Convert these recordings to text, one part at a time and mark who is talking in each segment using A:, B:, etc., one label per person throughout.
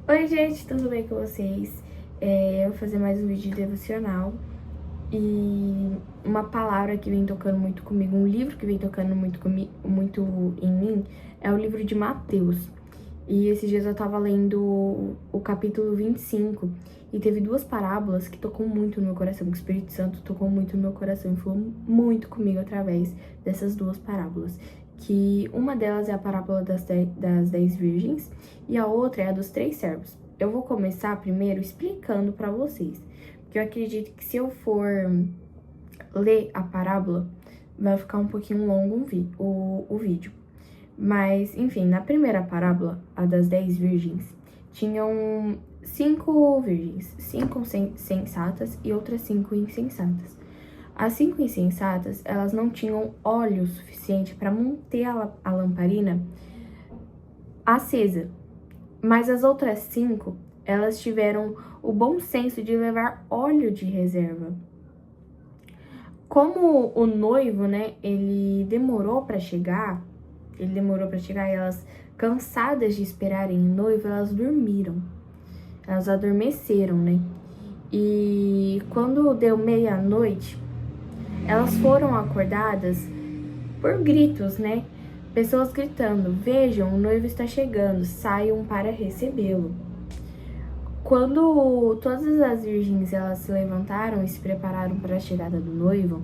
A: Oi, gente, tudo bem com vocês? Eu vou fazer mais um vídeo devocional e uma palavra que vem tocando muito comigo, um livro que vem tocando muito em mim, é o livro de Mateus. E esses dias eu tava lendo o capítulo 25 e teve duas parábolas que tocou muito no meu coração, que o Espírito Santo tocou muito no meu coração e falou muito comigo através dessas duas parábolas. Que uma delas é a parábola das 10 virgens e a outra é a dos 3 servos. Eu vou começar primeiro explicando pra vocês, porque eu acredito que se eu for ler a parábola, vai ficar um pouquinho longo o vídeo. Mas, enfim, na primeira parábola, a das 10 virgens, tinham 5 virgens, 5 sensatas e outras 5 insensatas. As 5 insensatas, elas não tinham óleo suficiente para manter a lamparina acesa. Mas as outras 5, elas tiveram o bom senso de levar óleo de reserva. Como o noivo, né, ele demorou para chegar e elas, cansadas de esperarem o noivo, elas dormiram. Elas adormeceram, né? E quando deu meia-noite, elas foram acordadas por gritos, né? Pessoas gritando: vejam, o noivo está chegando, saiam para recebê-lo. Quando todas as virgens elas se levantaram e se prepararam para a chegada do noivo,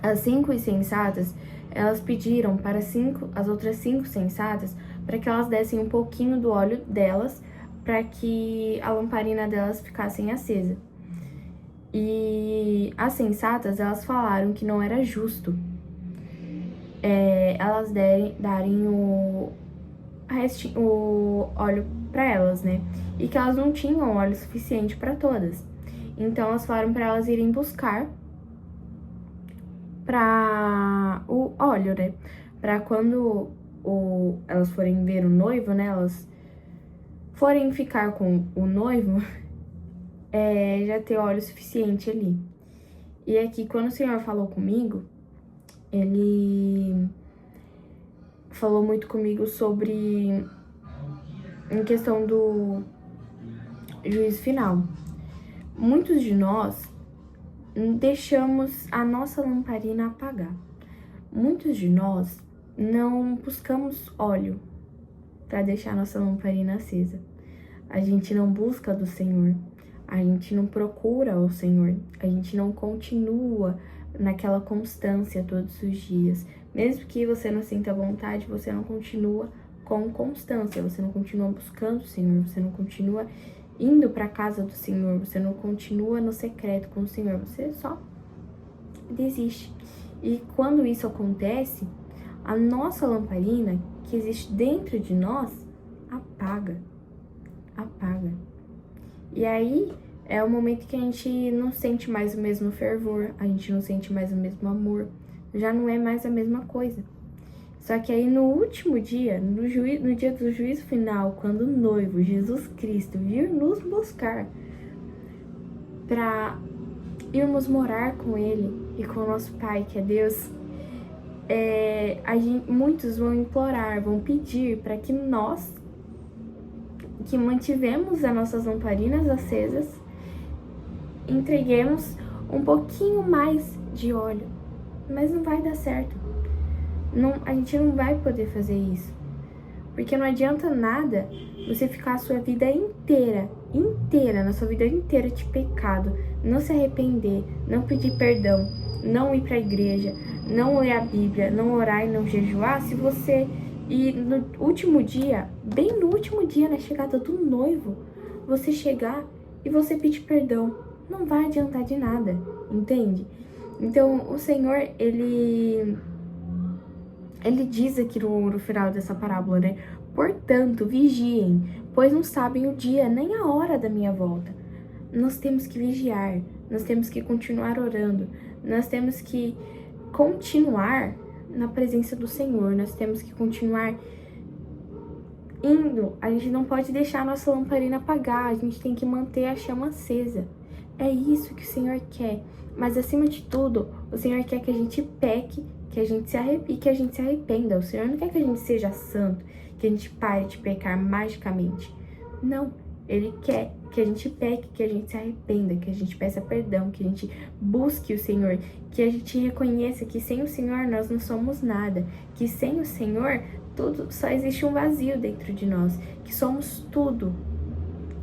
A: as 5 insensatas, elas pediram para as outras 5 sensatas para que elas dessem um pouquinho do óleo delas para que a lamparina delas ficasse acesa. E as sensatas, elas falaram que não era justo elas darem o óleo para elas, né? E que elas não tinham óleo suficiente para todas. Então elas falaram para elas irem buscar para o óleo, né? Para quando elas forem ver o noivo, né? Elas forem ficar com o noivo, já ter óleo suficiente ali. E aqui, quando o Senhor falou comigo, ele falou muito comigo sobre em questão do juízo final. Muitos de nós deixamos a nossa lamparina apagar. Muitos de nós não buscamos óleo para deixar nossa lamparina acesa. A gente não busca do Senhor, a gente não procura o Senhor, a gente não continua naquela constância todos os dias. Mesmo que você não sinta vontade, você não continua com constância, você não continua buscando o Senhor, você não continua indo para a casa do Senhor, você não continua no secreto com o Senhor, você só desiste. E quando isso acontece, a nossa lamparina que existe dentro de nós apaga. E aí é o momento que a gente não sente mais o mesmo fervor, a gente não sente mais o mesmo amor, já não é mais a mesma coisa. Só que aí no último dia, no dia do juízo final, quando o noivo, Jesus Cristo, vir nos buscar para irmos morar com Ele e com o nosso Pai, que é Deus, muitos vão implorar, vão pedir para que nós, que mantivemos as nossas lamparinas acesas, entreguemos um pouquinho mais de óleo. Mas não vai dar certo. A gente não vai poder fazer isso. Porque não adianta nada você ficar a sua vida inteira, na sua vida inteira de pecado, não se arrepender, não pedir perdão, não ir para a igreja, não ler a Bíblia, não orar e não jejuar, se você ir no último dia, bem no último dia, na chegada do noivo, você chegar e você pedir perdão. Não vai adiantar de nada, entende? Então, o Senhor, ele diz aqui no final dessa parábola, né? Portanto, vigiem, pois não sabem o dia nem a hora da minha volta. Nós temos que vigiar, nós temos que continuar orando, nós temos que continuar na presença do Senhor, nós temos que continuar indo. A gente não pode deixar a nossa lamparina apagar, a gente tem que manter a chama acesa. É isso que o Senhor quer. Mas acima de tudo, o Senhor quer que a gente peque, que a gente se arrependa. O Senhor não quer que a gente seja santo, que a gente pare de pecar magicamente. Não, Ele quer que a gente peque, que a gente se arrependa, que a gente peça perdão, que a gente busque o Senhor, que a gente reconheça que sem o Senhor nós não somos nada, que sem o Senhor tudo, só existe um vazio dentro de nós, que somos tudo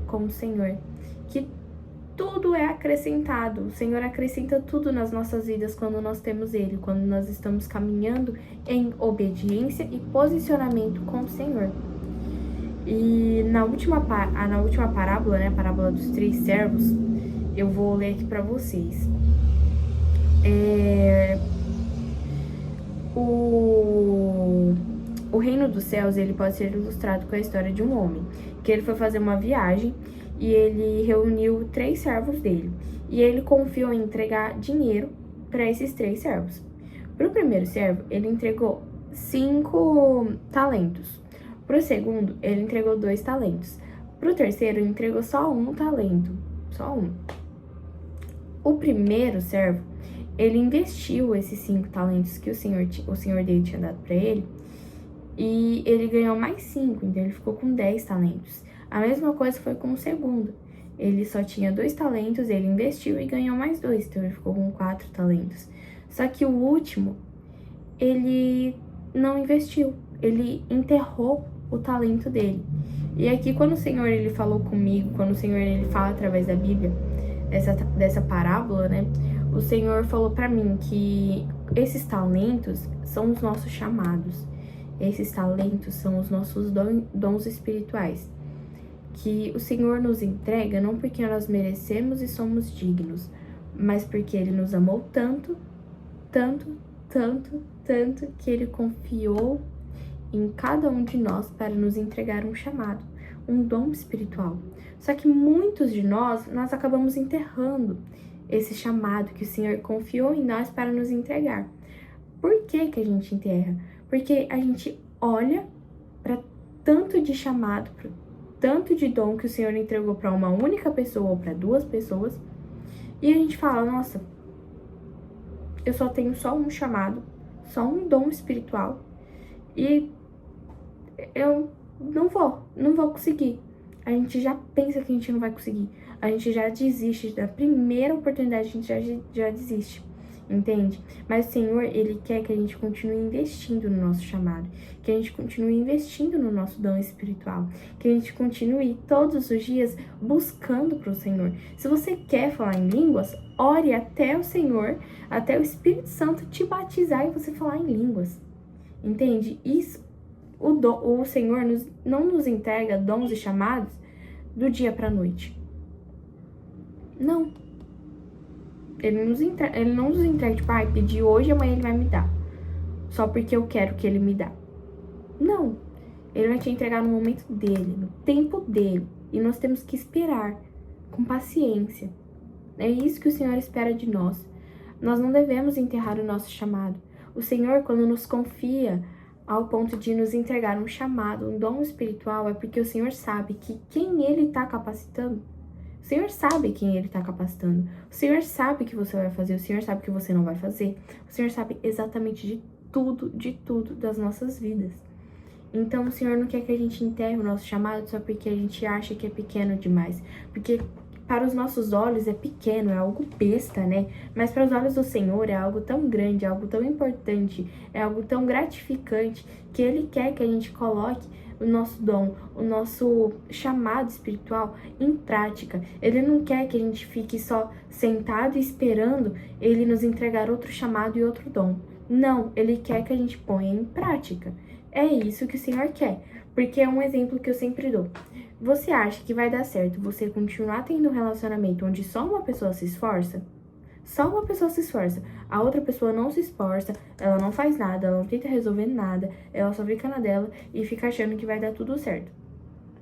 A: com o Senhor, que tudo é acrescentado. O Senhor acrescenta tudo nas nossas vidas quando nós temos Ele, quando nós estamos caminhando em obediência e posicionamento com o Senhor. E na última parábola, né, a parábola dos 3 servos, eu vou ler aqui para vocês. O reino dos céus, ele pode ser ilustrado com a história de um homem, que ele foi fazer uma viagem e ele reuniu 3 servos dele. E ele confiou em entregar dinheiro para esses 3 servos. Para o primeiro servo, ele entregou 5 talentos. Para o segundo, ele entregou 2 talentos. Para o terceiro, ele entregou só 1 talento. Só 1. O primeiro servo, ele investiu esses 5 talentos que o senhor dele tinha dado para ele. E ele ganhou mais 5, então ele ficou com 10 talentos. A mesma coisa foi com o segundo. Ele só tinha 2 talentos, ele investiu e ganhou mais 2, então ele ficou com 4 talentos. Só que o último, ele não investiu, ele enterrou o talento dele. E aqui, quando o Senhor ele falou comigo, quando o Senhor ele fala através da Bíblia, dessa parábola, né? O Senhor falou para mim que esses talentos são os nossos chamados. Esses talentos são os nossos dons espirituais, que o Senhor nos entrega não porque nós merecemos e somos dignos, mas porque Ele nos amou tanto, tanto, tanto, tanto, que Ele confiou em cada um de nós para nos entregar um chamado, um dom espiritual. Só que muitos de nós acabamos enterrando esse chamado que o Senhor confiou em nós para nos entregar. Por que que a gente enterra? Porque a gente olha para tanto de chamado, para tanto de dom que o Senhor entregou para uma única pessoa ou para 2 pessoas, e a gente fala, nossa, eu só tenho só um chamado, só um dom espiritual, e eu não vou conseguir. A gente já pensa que a gente não vai conseguir, a gente já desiste, da primeira oportunidade a gente já desiste. Entende? Mas o Senhor, Ele quer que a gente continue investindo no nosso chamado, que a gente continue investindo no nosso dom espiritual, que a gente continue todos os dias buscando para o Senhor. Se você quer falar em línguas, ore até o Senhor, até o Espírito Santo te batizar e você falar em línguas. Entende? Isso, o Senhor não nos entrega dons e chamados do dia para a noite. Não. Ele não nos entrega, tipo, pedi hoje e amanhã Ele vai me dar. Só porque eu quero que Ele me dá. Não. Ele vai te entregar no momento dele, no tempo dele. E nós temos que esperar com paciência. É isso que o Senhor espera de nós. Nós não devemos enterrar o nosso chamado. O Senhor, quando nos confia ao ponto de nos entregar um chamado, um dom espiritual, é porque o Senhor sabe que quem Ele está capacitando, o Senhor sabe quem Ele está capacitando. O Senhor sabe o que você vai fazer. O Senhor sabe o que você não vai fazer. O Senhor sabe exatamente de tudo das nossas vidas. Então, o Senhor não quer que a gente enterre o nosso chamado só porque a gente acha que é pequeno demais. Porque para os nossos olhos é pequeno, é algo besta, né? Mas para os olhos do Senhor é algo tão grande, é algo tão importante, é algo tão gratificante, que Ele quer que a gente coloque o nosso dom, o nosso chamado espiritual em prática. Ele não quer que a gente fique só sentado e esperando Ele nos entregar outro chamado e outro dom. Não, Ele quer que a gente ponha em prática. É isso que o Senhor quer, porque é um exemplo que eu sempre dou. Você acha que vai dar certo você continuar tendo um relacionamento onde só uma pessoa se esforça? Só uma pessoa se esforça, a outra pessoa não se esforça, ela não faz nada, ela não tenta resolver nada, ela só fica na dela e fica achando que vai dar tudo certo.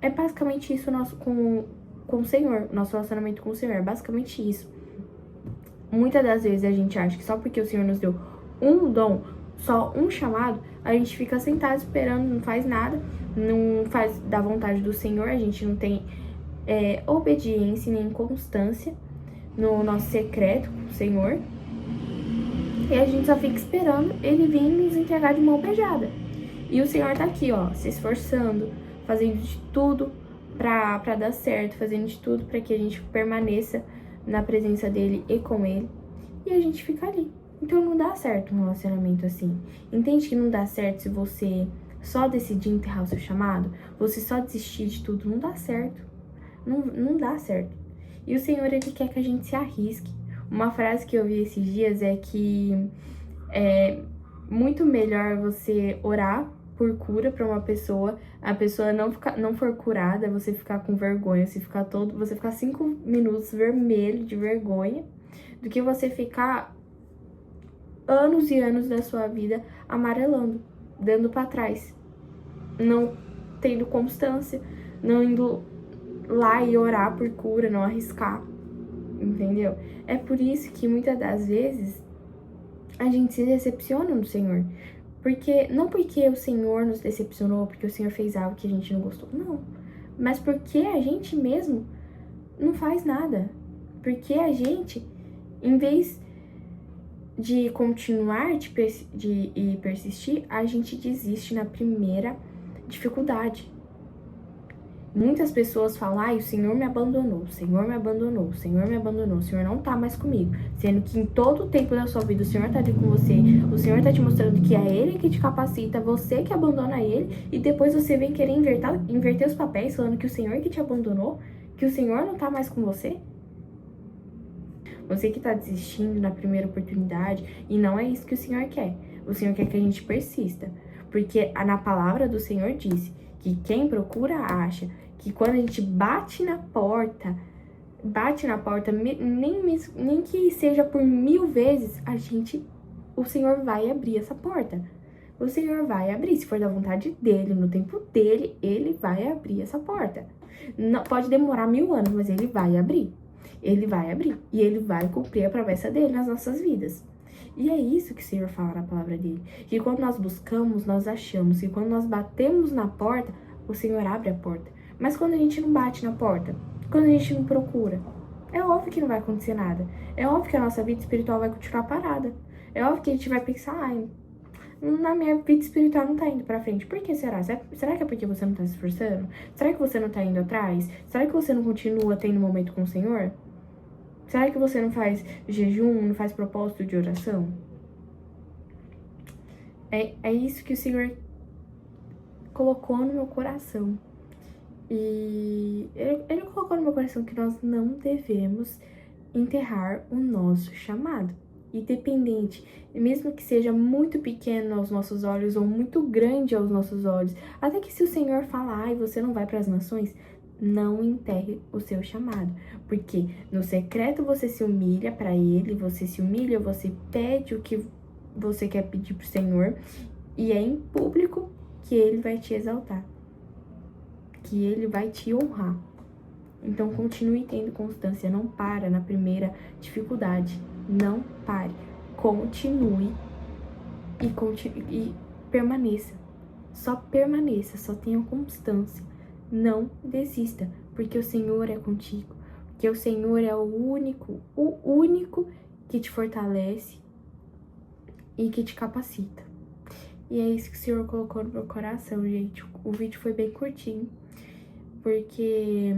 A: É basicamente isso com o Senhor, nosso relacionamento com o Senhor, é basicamente isso. Muitas das vezes a gente acha que só porque o Senhor nos deu um dom, só um chamado, a gente fica sentado esperando, não faz nada, não faz da vontade do Senhor, a gente não tem obediência nem constância no nosso secreto com o Senhor, e a gente só fica esperando Ele vir nos entregar de mão beijada. E o Senhor tá aqui, ó, se esforçando, fazendo de tudo, pra dar certo, fazendo de tudo pra que a gente permaneça na presença dele e com ele. E a gente fica ali. Então não dá certo um relacionamento assim. Entende que não dá certo se você só decidir enterrar o seu chamado? Você só desistir de tudo, não dá certo. Não dá certo. E o Senhor, ele quer que a gente se arrisque. Uma frase que eu vi esses dias é que é muito melhor você orar por cura para uma pessoa, a pessoa não for curada, você ficar com vergonha, você ficar 5 minutos vermelho de vergonha, do que você ficar anos e anos da sua vida amarelando, dando para trás, não tendo constância, não indo lá e orar por cura, não arriscar, entendeu? É por isso que muitas das vezes a gente se decepciona no Senhor. Não porque o Senhor nos decepcionou, porque o Senhor fez algo que a gente não gostou, não. Mas porque a gente mesmo não faz nada. Porque a gente, em vez de continuar e persistir, a gente desiste na primeira dificuldade. Muitas pessoas falam, o Senhor me abandonou, o Senhor me abandonou, o Senhor me abandonou, o Senhor não tá mais comigo. Sendo que em todo o tempo da sua vida o Senhor tá ali com você, o Senhor tá te mostrando que é Ele que te capacita, você que abandona Ele, e depois você vem querer inverter os papéis, falando que o Senhor que te abandonou, que o Senhor não tá mais com você. Você que tá desistindo na primeira oportunidade, e não é isso que o Senhor quer. O Senhor quer que a gente persista, porque na palavra do Senhor diz que quem procura acha, que quando a gente bate na porta, nem que seja por 1000 vezes, o Senhor vai abrir essa porta. O Senhor vai abrir, se for da vontade dele, no tempo dele, ele vai abrir essa porta. Não, pode demorar 1000 anos, mas ele vai abrir. Ele vai abrir e ele vai cumprir a promessa dele nas nossas vidas. E é isso que o Senhor fala na palavra dele. Que quando nós buscamos, nós achamos. E quando nós batemos na porta, o Senhor abre a porta. Mas quando a gente não bate na porta, quando a gente não procura, é óbvio que não vai acontecer nada. É óbvio que a nossa vida espiritual vai continuar parada. É óbvio que a gente vai pensar, na minha vida espiritual não tá indo pra frente. Por que será? Será que é porque você não tá se esforçando? Será que você não tá indo atrás? Será que você não continua tendo momento com o Senhor? Será que você não faz jejum, não faz propósito de oração? É isso que o Senhor colocou no meu coração. E ele colocou no meu coração que nós não devemos enterrar o nosso chamado. Independente, mesmo que seja muito pequeno aos nossos olhos ou muito grande aos nossos olhos. Até que se o Senhor falar, você não vai para as nações, não enterre o seu chamado. Porque no secreto você se humilha para ele, você se humilha, você pede o que você quer pedir pro Senhor. E é em público que ele vai te exaltar, que ele vai te honrar. Então continue tendo constância, não para na primeira dificuldade, não pare, continue e permaneça, só tenha constância, não desista, porque o Senhor é contigo, porque o Senhor é o único que te fortalece e que te capacita. E é isso que o Senhor colocou no meu coração, gente. O vídeo foi bem curtinho, porque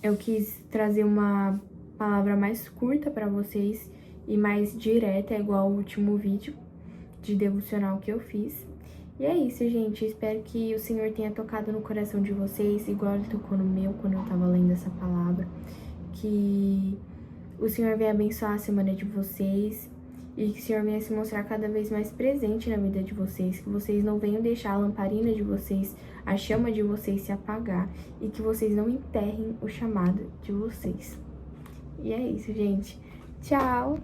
A: eu quis trazer uma palavra mais curta pra vocês e mais direta, igual o último vídeo de devocional que eu fiz. E é isso, gente. Eu espero que o Senhor tenha tocado no coração de vocês, igual ele tocou no meu quando eu tava lendo essa palavra. Que o Senhor venha abençoar a semana de vocês e que o Senhor venha se mostrar cada vez mais presente na vida de vocês, que vocês não venham deixar a lamparina de vocês, a chama de vocês se apagar e que vocês não enterrem o chamado de vocês. E é isso, gente. Tchau!